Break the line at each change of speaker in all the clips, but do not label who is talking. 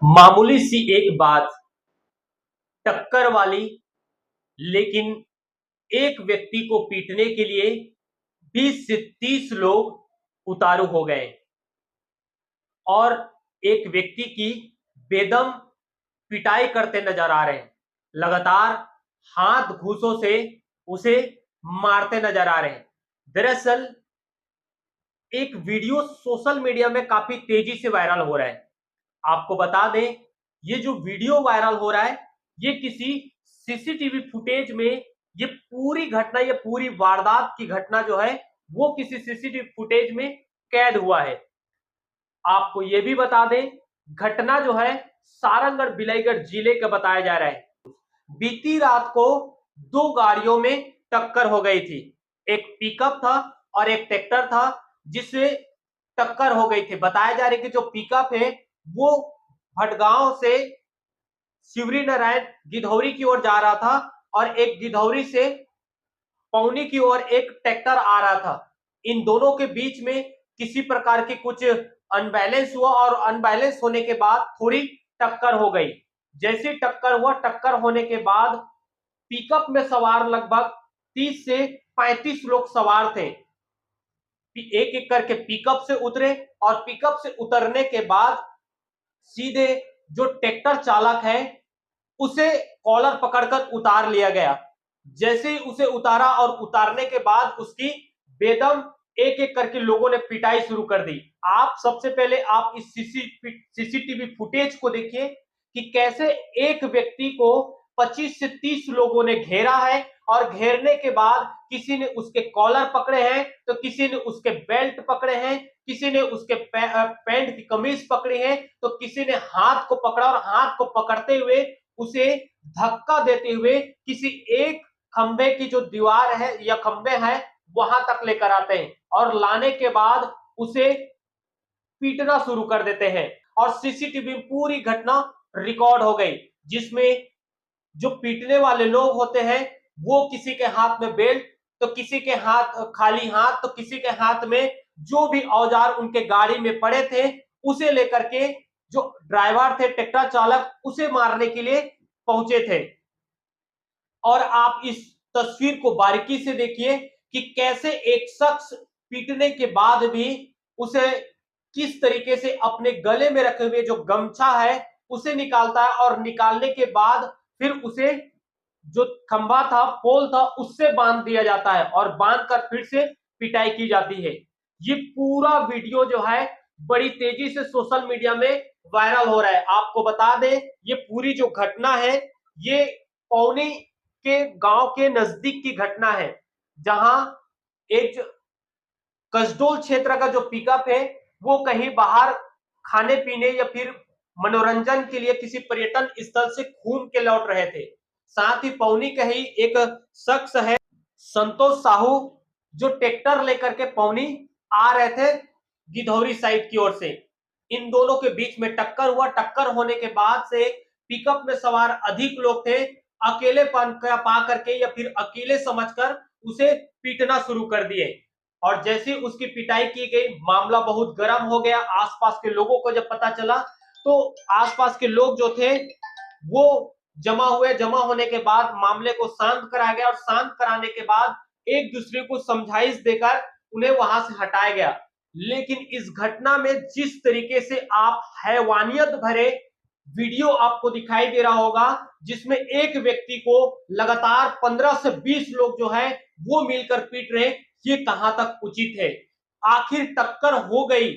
मामूली सी एक बात, टक्कर वाली, लेकिन एक व्यक्ति को पीटने के लिए 20 से 30 लोग उतारू हो गए और एक व्यक्ति की बेदम पिटाई करते नजर आ रहे हैं। लगातार हाथ घूसों से उसे मारते नजर आ रहे हैं। दरअसल एक वीडियो सोशल मीडिया में काफी तेजी से वायरल हो रहा है। आपको बता दें, ये जो वीडियो वायरल हो रहा है, ये किसी सीसीटीवी फुटेज में, ये पूरी घटना, ये पूरी वारदात की घटना जो है वो किसी सीसीटीवी फुटेज में कैद हुआ है। आपको ये भी बता दें, घटना जो है सारंगढ़ बिलाईगढ़ जिले का बताया जा रहा है। बीती रात को दो गाड़ियों में टक्कर हो गई थी। एक पिकअप था और एक ट्रैक्टर था, जिससे टक्कर हो गई थी। बताया जा रहा है कि जो पिकअप है वो भटगांव से शिवरी नारायण गिधौरी की ओर जा रहा था और एक गिधौरी से पौनी की ओर एक ट्रैक्टर आ रहा था। इन दोनों के बीच में किसी प्रकार की कुछ अनबैलेंस हुआ और अनबैलेंस होने के बाद थोड़ी टक्कर हो गई। जैसे टक्कर हुआ, टक्कर होने के बाद पिकअप में सवार लगभग 30 से 35 लोग सवार थे। एक एक करके पिकअप से उतरे और पिकअप से उतरने के बाद सीधे जो ट्रैक्टर चालक है उसे कॉलर पकड़कर उतार लिया गया। जैसे ही उसे उतारा और उतारने के बाद उसकी बेदम एक एक करके लोगों ने पिटाई शुरू कर दी। आप सबसे पहले आप इस सीसीटीवी फुटेज को देखिए कि कैसे एक व्यक्ति को 25 से 30 लोगों ने घेरा है और घेरने के बाद किसी ने उसके कॉलर पकड़े हैं, तो किसी ने उसके बेल्ट पकड़े हैं, किसी ने उसके पैंट की कमीज पकड़ी है, तो किसी ने हाथ को पकड़ा और हाथ को पकड़ते हुए उसे धक्का देते हुए किसी एक खंबे की जो दीवार है या खंबे है वहां तक लेकर आते हैं और लाने के बाद उसे पीटना शुरू कर देते हैं। और सीसीटीवी में पूरी घटना रिकॉर्ड हो गई, जिसमें जो पीटने वाले लोग होते हैं वो किसी के हाथ में बेल्ट, तो किसी के हाथ खाली हाथ, तो किसी के हाथ में जो भी औजार उनके गाड़ी में पड़े थे उसे लेकर के जो ड्राइवर थे, ट्रैक्टर चालक, उसे मारने के लिए पहुंचे थे। और आप इस तस्वीर को बारीकी से देखिए कि कैसे एक शख्स पीटने के बाद भी उसे किस तरीके से अपने गले में रखे हुए जो गमछा है उसे निकालता है और निकालने के बाद फिर उसे जो खंभा था, पोल था, उससे बांध दिया जाता है और बांधकर फिर से पिटाई की जाती है। ये पूरा वीडियो जो है बड़ी तेजी से सोशल मीडिया में वायरल हो रहा है। आपको बता दें, ये पूरी जो घटना है ये पौनी के गांव के नजदीक की घटना है, जहां एक कसडोल क्षेत्र का जो पिकअप है वो कहीं बाहर खाने पीने या फिर मनोरंजन के लिए किसी पर्यटन स्थल से घूम के लौट रहे थे। साथ ही पौनी का ही एक शख्स है संतोष साहू, जो ट्रैक्टर लेकर के पौनी आ रहे थे गिधौरी साइड की ओर से। इन दोनों के बीच में टक्कर हुआ। टक्कर होने के बाद से पिकअप में सवार अधिक लोग थे, अकेलेपन का पा करके या फिर अकेले समझकर उसे पीटना शुरू कर दिए। और जैसे उसकी पिटाई की गई, मामला बहुत गर्म हो गया। आसपास के लोगों को जब पता चला तो आसपास के लोग जो थे वो जमा हुए। जमा होने के बाद मामले को शांत कराया गया और शांत कराने के बाद एक दूसरे को समझाइश देकर उन्हें वहां से हटाया गया। लेकिन इस घटना में जिस तरीके से आप हैवानियत भरे वीडियो आपको दिखाई दे रहा होगा, जिसमें एक व्यक्ति को लगातार 15 से 20 लोग जो है वो मिलकर पीट रहे हैं, ये कहां तक उचित है? आखिर टक्कर हो गई,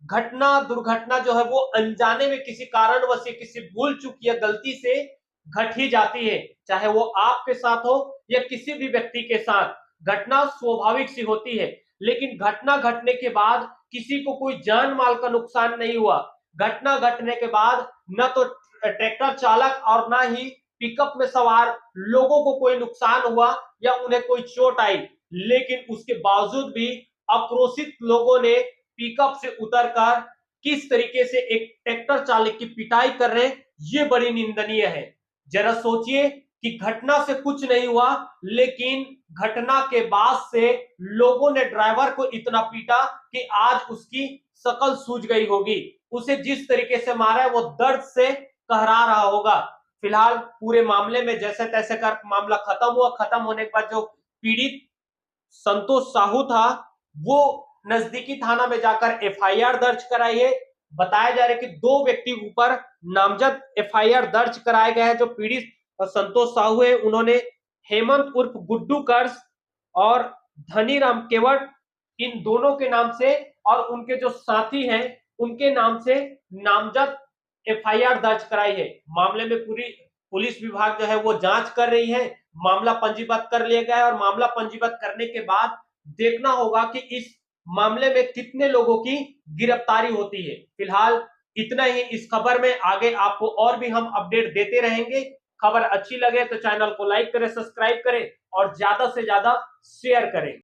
घटना दुर्घटना जो है वो अनजाने में किसी कारणवश किसी भूल चूक या गलती से घट ही जाती है, चाहे वो आपके साथ हो या किसी भी व्यक्ति के साथ। घटना स्वाभाविक सी होती है, लेकिन घटना घटने के बाद किसी को कोई जान माल का नुकसान नहीं हुआ। घटना घटने के बाद न तो ट्रैक्टर चालक और ना ही पिकअप में सवार लोगों को कोई नुकसान हुआ या उन्हें कोई चोट आई, लेकिन उसके बावजूद भी आक्रोशित लोगों ने पिकअप से उतरकर किस तरीके से एक ट्रैक्टर चालक की पिटाई कर रहे हैं, ये बड़ी निंदनीय है। जरा सोचिए कि घटना से कुछ नहीं हुआ, लेकिन घटना के बाद से लोगों ने ड्राइवर को इतना पीटा कि आज उसकी शकल सूज गई होगी। उसे जिस तरीके से मारा है वो दर्द से कहरा रहा होगा। फिलहाल पूरे मामले में जैसे तैसे कर मामला खत्म हुआ। खत्म होने के बाद जो पीड़ित संतोष साहू था वो नजदीकी थाना में जाकर एफआईआर दर्ज कराई है। बताया जा रहा है कि 2 व्यक्ति ऊपर नामजद एफआईआर दर्ज कराए गए हैं। जो पीड़ित संतोष साहू है उन्होंने हेमंत उर्फ गुड्डू कर्स और धनीराम केवट इन दोनों के नाम से और उनके जो साथी हैं उनके नाम से नामजद एफआईआर दर्ज कराई है। मामले में पूरी पुलिस विभाग जो है वो जांच कर रही है। मामला पंजीबद्ध कर लिया गया है और मामला पंजीबद्ध करने के बाद देखना होगा कि इस मामले में कितने लोगों की गिरफ्तारी होती है। फिलहाल इतना ही इस खबर में। आगे आपको और भी हम अपडेट देते रहेंगे। खबर अच्छी लगे तो चैनल को लाइक करें, सब्सक्राइब करें और ज्यादा से ज्यादा शेयर करें।